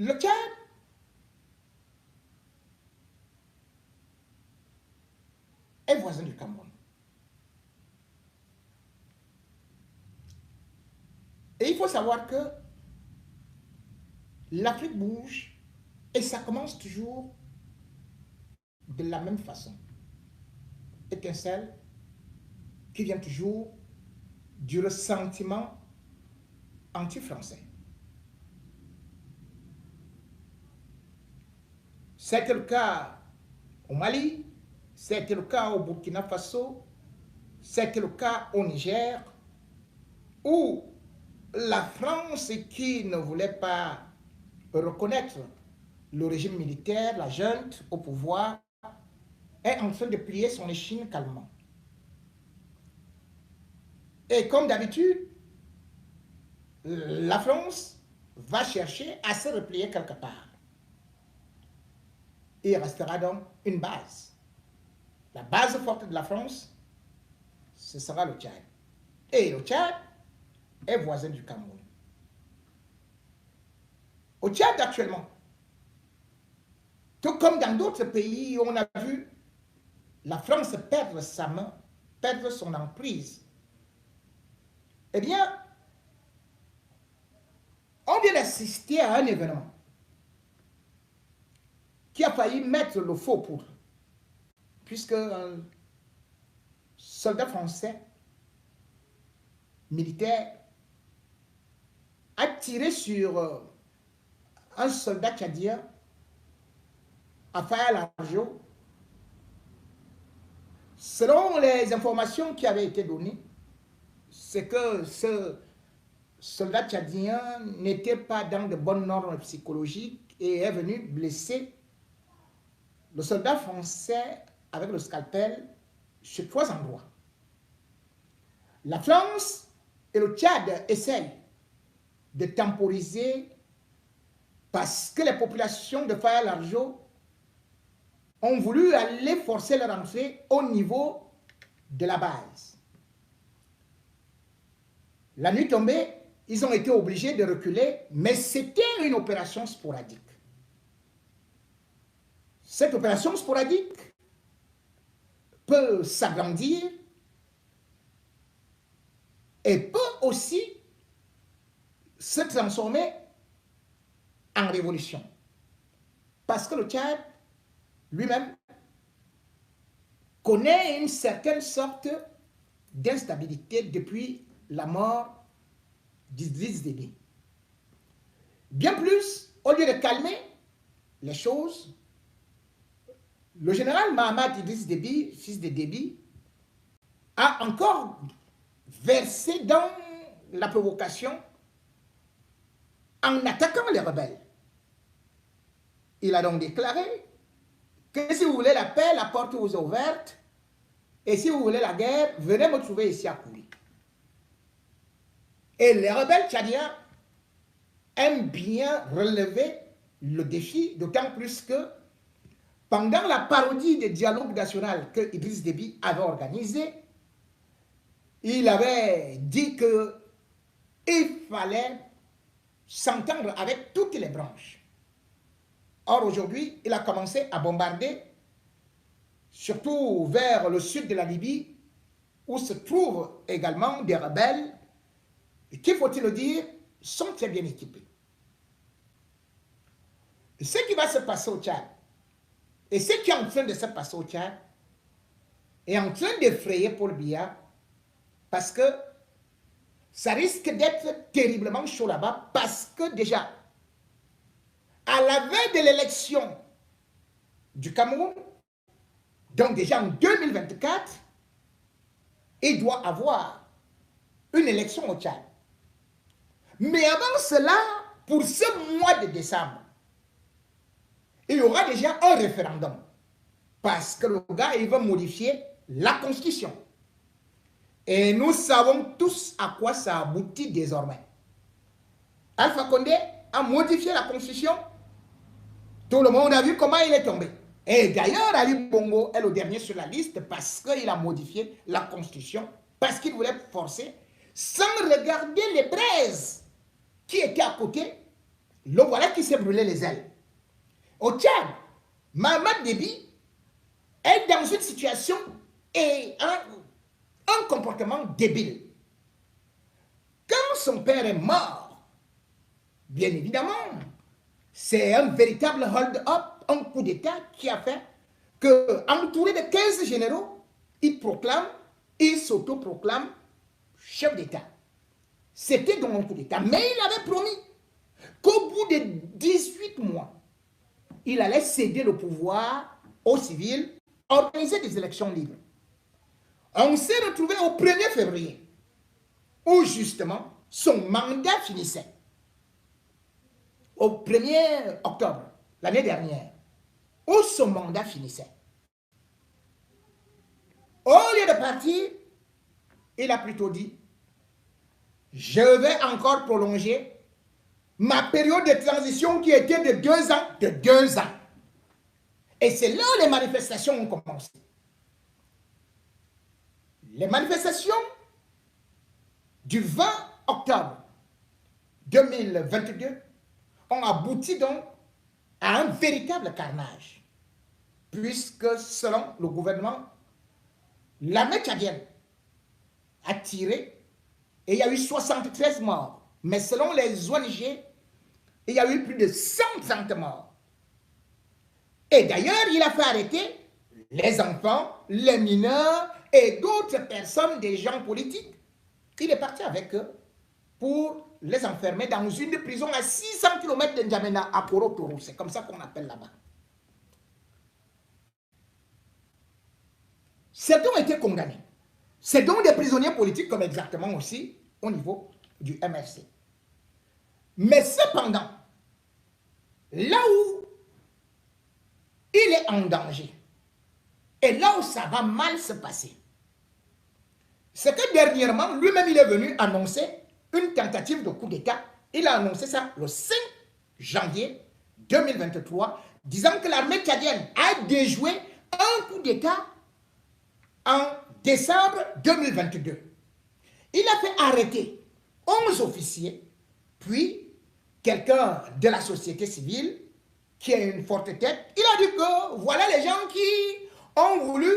Le Tchad est voisin du Cameroun. Et il faut savoir que l'Afrique bouge et ça commence toujours de la même façon. Étincelle qui vient toujours du ressentiment anti-français. C'était le cas au Mali, c'était le cas au Burkina Faso, c'était le cas au Niger, où la France qui ne voulait pas reconnaître le régime militaire, la junte au pouvoir, est en train de plier son échine calmement. Et comme d'habitude, la France va chercher à se replier quelque part. Il restera donc une base. La base forte de la France, ce sera le Tchad. Et le Tchad est voisin du Cameroun. Au Tchad actuellement, tout comme dans d'autres pays, on a vu la France perdre sa main, perdre son emprise. Eh bien, on vient d'assister à un événement qui a failli mettre le faux poudre, puisque un soldat français militaire a tiré sur un soldat tchadien à Faya-Largeau. Selon les informations qui avaient été données, c'est que ce soldat tchadien n'était pas dans de bonnes normes psychologiques et est venu blesser le soldat français avec le scalpel sur 3 endroits. La France et le Tchad essayent de temporiser parce que les populations de Faya-Largeau ont voulu aller forcer leur entrée au niveau de la base. La nuit tombée, ils ont été obligés de reculer, mais c'était une opération sporadique. Cette opération sporadique peut s'agrandir et peut aussi se transformer en révolution. Parce que le Tchad lui-même connaît une certaine sorte d'instabilité depuis la mort d'Idriss Déby. Bien plus, au lieu de calmer les choses, le général Mahamat Idriss Déby, fils de Déby, a encore versé dans la provocation en attaquant les rebelles. Il a donc déclaré que si vous voulez la paix, la porte vous est ouverte, et si vous voulez la guerre, venez me trouver ici à Kouri. Et les rebelles tchadiens aiment bien relever le défi, d'autant plus que pendant la parodie des dialogues nationaux que Idriss Déby avait organisé, il avait dit qu'il fallait s'entendre avec toutes les branches. Or, aujourd'hui, il a commencé à bombarder, surtout vers le sud de la Libye, où se trouvent également des rebelles qui, faut-il le dire, sont très bien équipés. Ce qui va se passer au Tchad, et ce qui est en train de se passer au Tchad, est en train d'effrayer Paul Biya, parce que ça risque d'être terriblement chaud là-bas, parce que déjà, à la veille de l'élection du Cameroun, donc déjà en 2024, il doit avoir une élection au Tchad. Mais avant cela, pour ce mois de décembre, il y aura déjà un référendum. Parce que le gars, il veut modifier la Constitution. Et nous savons tous à quoi ça aboutit désormais. Alpha Condé a modifié la Constitution. Tout le monde a vu comment il est tombé. Et d'ailleurs, Ali Bongo est le dernier sur la liste parce qu'il a modifié la Constitution, parce qu'il voulait forcer, sans regarder les braises qui étaient à côté, le voilà qui s'est brûlé les ailes. Au Tchad, Mahamat Déby est dans une situation et un comportement débile. Quand son père est mort, bien évidemment, c'est un véritable hold-up, un coup d'État qui a fait que, entouré de 15 généraux, il s'auto-proclame chef d'État. C'était donc un coup d'État. Mais il avait promis qu'au bout de 18 mois, il allait céder le pouvoir aux civils, organiser des élections libres. On s'est retrouvé au 1er février, où justement son mandat finissait. Au 1er octobre, l'année dernière, où son mandat finissait. Au lieu de partir, il a plutôt dit, je vais encore prolonger ma période de transition qui était de 2 ans, de 2 ans. Et c'est là où les manifestations ont commencé. Les manifestations du 20 octobre 2022 ont abouti donc à un véritable carnage, puisque selon le gouvernement, l'armée tchadienne a tiré et il y a eu 73 morts. Mais selon les ONG, il y a eu plus de 130 morts. Et d'ailleurs, il a fait arrêter les enfants, les mineurs et d'autres personnes, des gens politiques. Il est parti avec eux pour les enfermer dans une prison à 600 km de N'Djamena, à Koro-Toro. C'est comme ça qu'on appelle là-bas. Certains ont été condamnés. C'est donc des prisonniers politiques comme exactement aussi au niveau du MRC. Mais cependant, là où il est en danger et là où ça va mal se passer, c'est que dernièrement, lui-même, il est venu annoncer une tentative de coup d'État. Il a annoncé ça le 5 janvier 2023, disant que l'armée tchadienne a déjoué un coup d'État en décembre 2022. Il a fait arrêter 11 officiers, puis quelqu'un de la société civile qui a une forte tête. Il a dit que voilà les gens qui ont voulu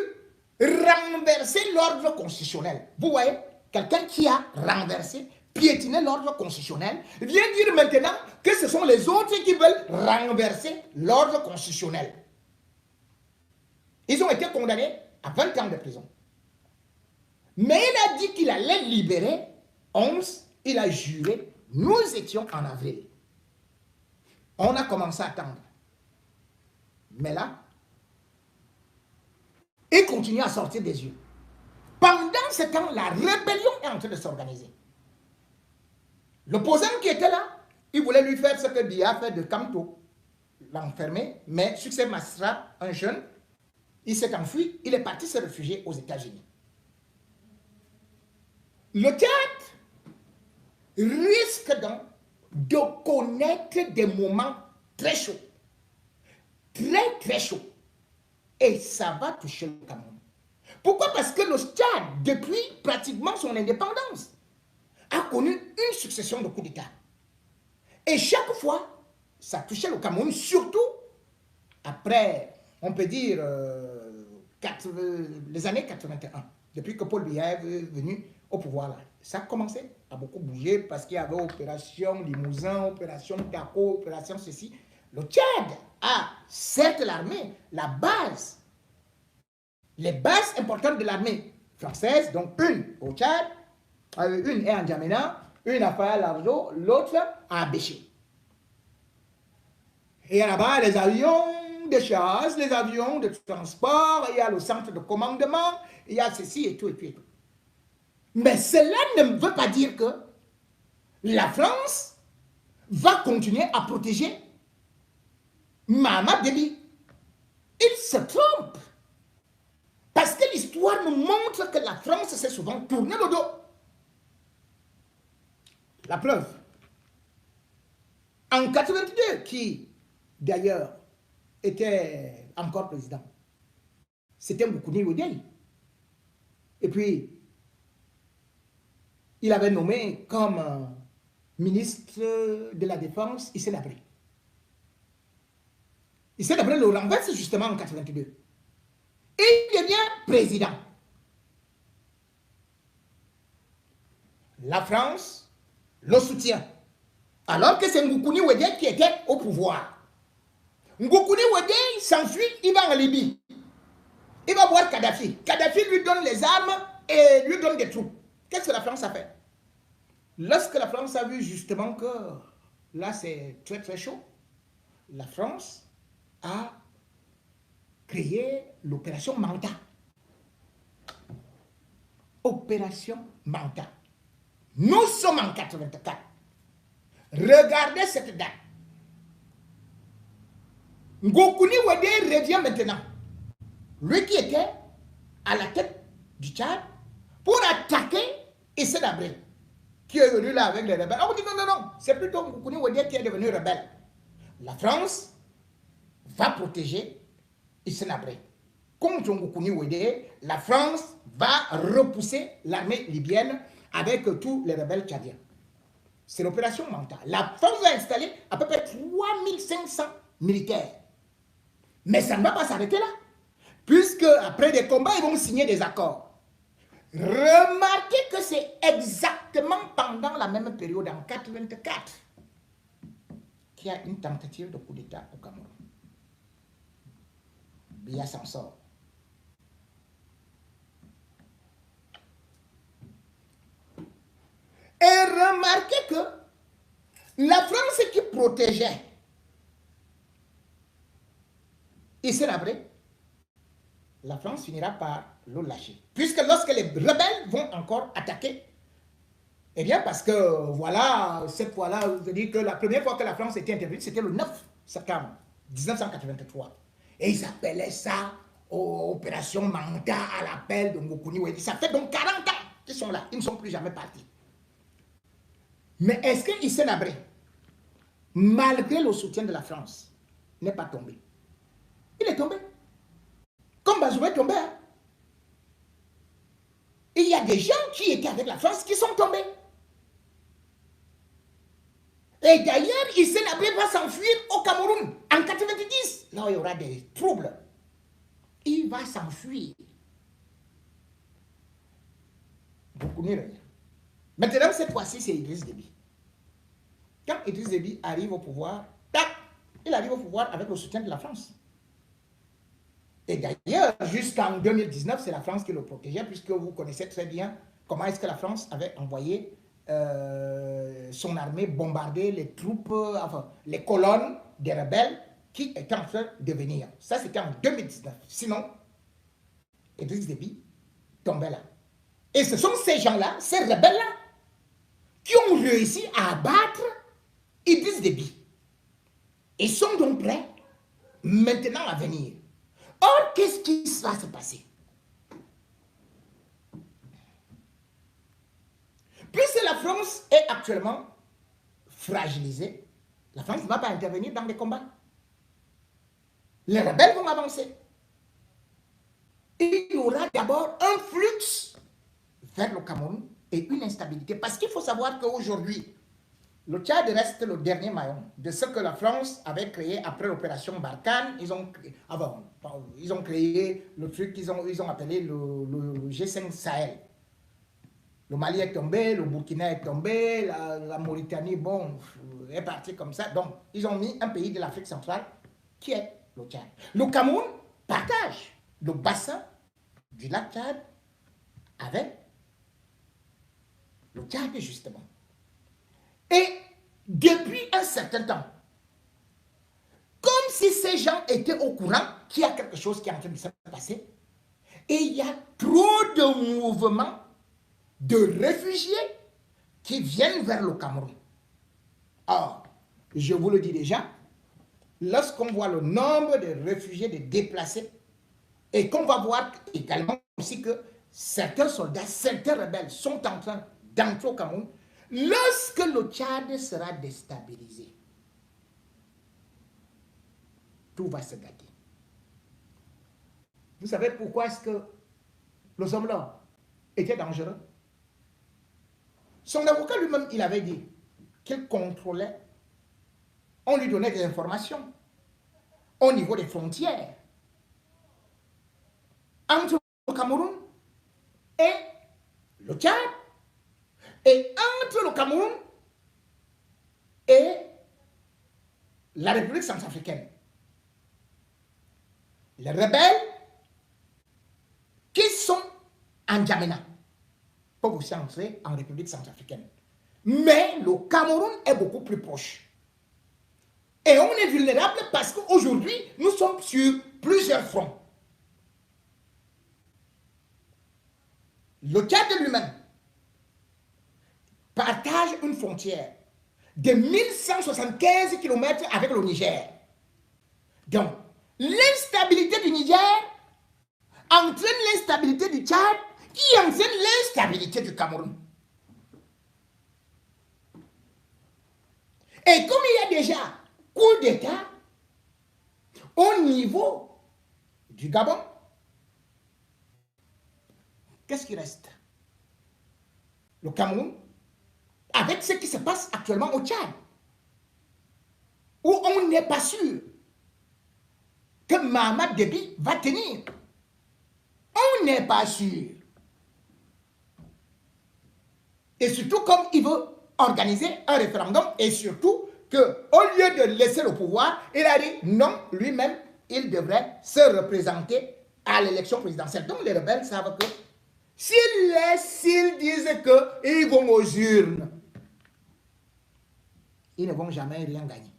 renverser l'ordre constitutionnel. Vous voyez, quelqu'un qui a renversé, piétiné l'ordre constitutionnel, vient dire maintenant que ce sont les autres qui veulent renverser l'ordre constitutionnel. Ils ont été condamnés à 20 ans de prison. Mais il a dit qu'il allait libérer 11, il a juré, nous étions en avril. On a commencé à attendre. Mais là, il continue à sortir des yeux. Pendant ce temps, la rébellion est en train de s'organiser. L'opposant qui était là, il voulait lui faire ce que Dia a fait de Kamto, l'enfermer, mais Succès Masra, un jeune, il s'est enfui, il est parti se réfugier aux États-Unis. Le Tchad risque donc de connaître des moments très chauds, très très chauds, et ça va toucher le Cameroun. Pourquoi? Parce que le Tchad, depuis pratiquement son indépendance, a connu une succession de coups d'État. Et chaque fois, ça touchait le Cameroun, surtout après, on peut dire, les années 81, depuis que Paul Biya est venu au pouvoir là. Ça a commencé à beaucoup bouger parce qu'il y avait opération Limousin, opération Dako, opération ceci. Le Tchad a, certes l'armée, la base, les bases importantes de l'armée française, donc une au Tchad, une est en N'Djamena, une à Faya-Largeau, l'autre à Abéché. Et là-bas, les avions de chasse, les avions de transport, il y a le centre de commandement, il y a ceci et tout et tout et tout. Mais cela ne veut pas dire que la France va continuer à protéger Mahamat Déby. Il se trompe. Parce que l'histoire nous montre que la France s'est souvent tournée le dos. La preuve. En 82, qui d'ailleurs était encore président, c'était Moukouni Oudiaï. Et puis, il avait nommé comme ministre de la Défense Hissène Habré. Hissène Habré le renverse justement en 82. Et il devient président. La France le soutient. Alors que c'est Ngoukouni Ouédé qui était au pouvoir. Ngoukouni Ouédé s'enfuit, il va en Libye. Il va voir Kadhafi. Kadhafi lui donne les armes et lui donne des troupes. Qu'est-ce que la France a fait? Lorsque la France a vu justement que là c'est très très chaud, la France a créé l'opération Manta. Opération Manta. Nous sommes en 84. Regardez cette date. Ngoukouni Ouédé revient maintenant. Lui qui était à la tête du Tchad pour attaquer Hissène Habré, qui est venu là avec les rebelles. On dit non, non, non, c'est plutôt Ngoukouni Ouédé qui est devenu rebelle. La France va protéger Hissène Habré. Contre Ngoukouni Ouédé, la France va repousser l'armée libyenne avec tous les rebelles tchadiens. C'est l'opération Manta. La France va installer à peu près 3500 militaires. Mais ça ne va pas s'arrêter là. Puisque après des combats, ils vont signer des accords. Remarquez que c'est exactement pendant la même période, en 84, qu'il y a une tentative de coup d'État au Cameroun. Biya s'en sort. Et remarquez que la France qui protégeait Hissène Habré, la France finira par le lâcher. Puisque lorsque les rebelles vont encore attaquer, eh bien parce que voilà, cette fois-là, je dis que la première fois que la France était intervenue, c'était le 9 septembre 1983. Et ils appelaient ça opération Manta à l'appel de Ngoukouni Ouédé. Ça fait donc 40 ans qu'ils sont là, ils ne sont plus jamais partis. Mais est-ce que Hissène Habré, malgré le soutien de la France, n'est pas tombé? Il est tombé. Comme Bazoum est tombé. Hein? Il y a des gens qui étaient avec la France qui sont tombés. Et d'ailleurs, Hissène Habré va s'enfuir au Cameroun en 90. Là, il y aura des troubles. Il va s'enfuir. Maintenant, cette fois-ci, c'est Idriss Déby. Quand Idriss Déby arrive au pouvoir, tac, il arrive au pouvoir avec le soutien de la France. Et d'ailleurs, jusqu'en 2019, c'est la France qui le protégeait, puisque vous connaissez très bien comment est-ce que la France avait envoyé son armée bombarder les troupes, enfin, les colonnes des rebelles qui étaient en train de venir. Ça, c'était en 2019. Sinon, Idriss Déby tombait là. Et ce sont ces gens-là, ces rebelles-là, qui ont réussi à abattre Idriss Déby. Ils sont donc prêts maintenant à venir. Or, qu'est-ce qui va se passer? Puisque la France est actuellement fragilisée, la France ne va pas intervenir dans les combats. Les rebelles vont avancer. Il y aura d'abord un flux vers le Cameroun et une instabilité. Parce qu'il faut savoir qu'aujourd'hui, le Tchad reste le dernier maillon de ce que la France avait créé après l'opération Barkhane. Ils ont créé le truc qu'ils ont appelé le G5 Sahel. Le Mali est tombé, le Burkina est tombé, la Mauritanie, bon, est partie comme ça. Donc, ils ont mis un pays de l'Afrique centrale qui est le Tchad. Le Cameroun partage le bassin du lac Tchad avec le Tchad, justement. Et depuis un certain temps, comme si ces gens étaient au courant qu'il y a quelque chose qui est en train de se passer, et il y a trop de mouvements de réfugiés qui viennent vers le Cameroun. Or, je vous le dis déjà, lorsqu'on voit le nombre de réfugiés, de déplacés, et qu'on va voir également aussi que certains soldats, certains rebelles sont en train d'entrer au Cameroun, lorsque le Tchad sera déstabilisé, tout va se gâter. Vous savez pourquoi est-ce que le homme-là était dangereux? Son avocat lui-même, il avait dit qu'il contrôlait, on lui donnait des informations. au niveau des frontières entre le Cameroun et le Tchad, et entre le Cameroun et la République centrafricaine. Les rebelles qui sont en Djamena peuvent aussi entrer en République centrafricaine. Mais le Cameroun est beaucoup plus proche. Et on est vulnérable parce qu'aujourd'hui, nous sommes sur plusieurs fronts. Le Tchad lui-même partage une frontière de 1175 km avec le Niger. Donc, l'instabilité du Niger entraîne l'instabilité du Tchad qui entraîne l'instabilité du Cameroun. Et comme il y a déjà coup d'État au niveau du Gabon, qu'est-ce qui reste? Le Cameroun, avec ce qui se passe actuellement au Tchad, où on n'est pas sûr que Mahamat Déby va tenir. On n'est pas sûr. Et surtout comme il veut organiser un référendum, et surtout qu'au lieu de laisser le pouvoir, il a dit non, lui-même, il devrait se représenter à l'élection présidentielle. Donc les rebelles savent que s'ils disent qu'ils vont aux urnes, ils ne vont jamais rien gagner.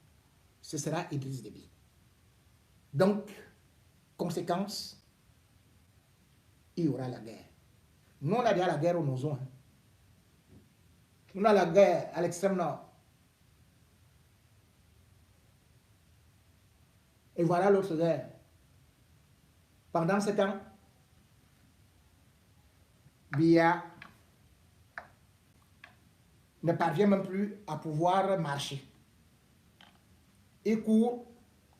Ce sera Idriss Déby. Donc, conséquence, il y aura la guerre. Nous, on a déjà la guerre au Nozon. On a la guerre à l'extrême nord. Et voilà l'autre guerre. Pendant ce temps, Biya ne parvient même plus à pouvoir marcher. Il court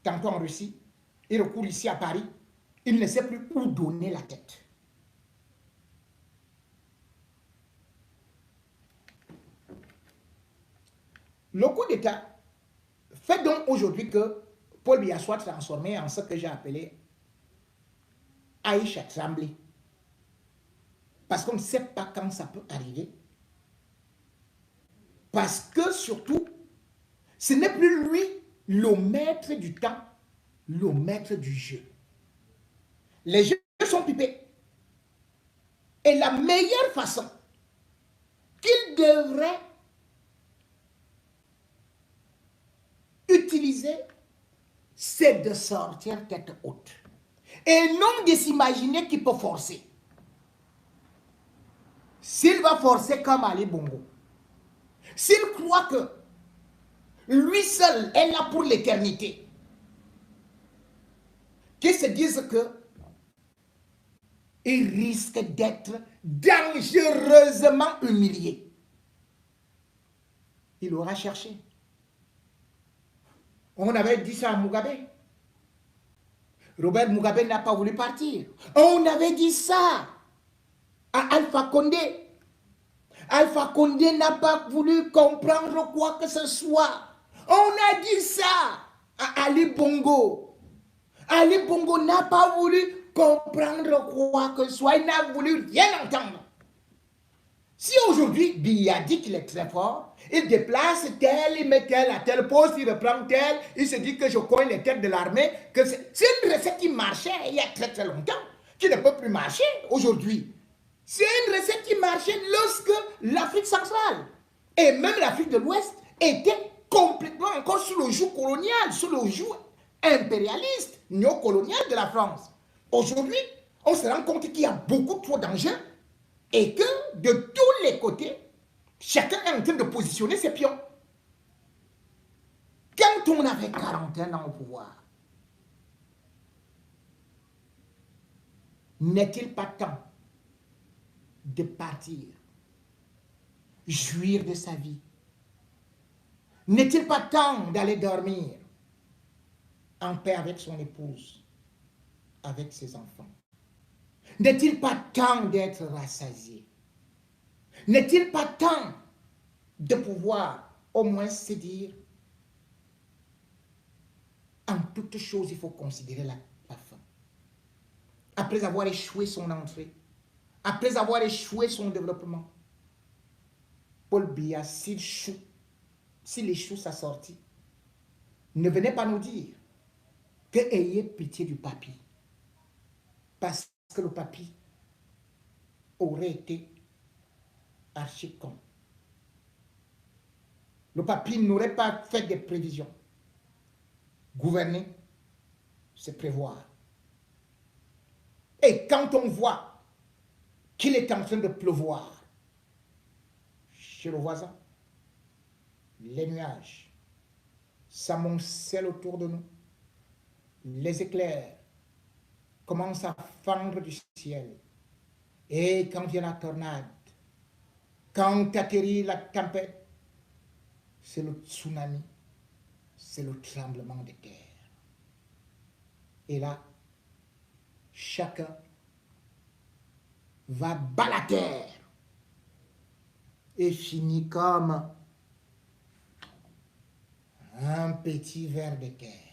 tantôt en Russie, il recourt ici à Paris, il ne sait plus où donner la tête. Le coup d'État fait donc aujourd'hui que Paul Biya soit transformé en ce que j'ai appelé Aïcha Tremblay. Parce qu'on ne sait pas quand ça peut arriver. Parce que surtout, ce n'est plus lui le maître du temps, le maître du jeu. Les jeux sont pipés. Et la meilleure façon qu'il devrait utiliser, c'est de sortir tête haute. Et non de s'imaginer qu'il peut forcer. S'il va forcer comme Ali Bongo, s'il croit que lui seul est là pour l'éternité, qu'il se dise que il risque d'être dangereusement humilié. Il aura cherché. On avait dit ça à Mugabe. Robert Mugabe n'a pas voulu partir. On avait dit ça à Alpha Condé. Alpha Condé n'a pas voulu comprendre quoi que ce soit. On a dit ça à Ali Bongo. Ali Bongo n'a pas voulu comprendre quoi que ce soit. Il n'a voulu rien entendre. Si aujourd'hui, Biya dit qu'il est très fort, il déplace tel, il met tel à tel poste, il reprend tel, il se dit que je cogne les têtes de l'armée, que c'est une recette qui marchait il y a très très longtemps, qui ne peut plus marcher aujourd'hui. C'est une recette qui marchait lorsque l'Afrique centrale et même l'Afrique de l'Ouest était complètement encore sous le joug colonial, sous le joug impérialiste, néocolonial de la France. Aujourd'hui, on se rend compte qu'il y a beaucoup trop d'enjeux et que de tous les côtés, chacun est en train de positionner ses pions. Quand on avait 41 ans au pouvoir, n'est-il pas temps de partir, jouir de sa vie? N'est-il pas temps d'aller dormir en paix avec son épouse, avec ses enfants? N'est-il pas temps d'être rassasié? N'est-il pas temps de pouvoir au moins se dire En toute chose, il faut considérer la fin. Après avoir échoué son entrée, après avoir échoué son développement, Paul Biya, s'il échoue sa sortie, ne venez pas nous dire que ayez pitié du papy, parce que le papy aurait été archi-con. Le papy n'aurait pas fait des prévisions. Gouverner, c'est prévoir. Et quand on voit qu'il est en train de pleuvoir chez le voisin, les nuages s'amoncellent autour de nous, les éclairs commencent à fendre du ciel. Et quand vient la tornade, quand atterrit la tempête, c'est le tsunami, c'est le tremblement de terre. Et là, chacun va bas la terre et finit comme un petit ver de terre.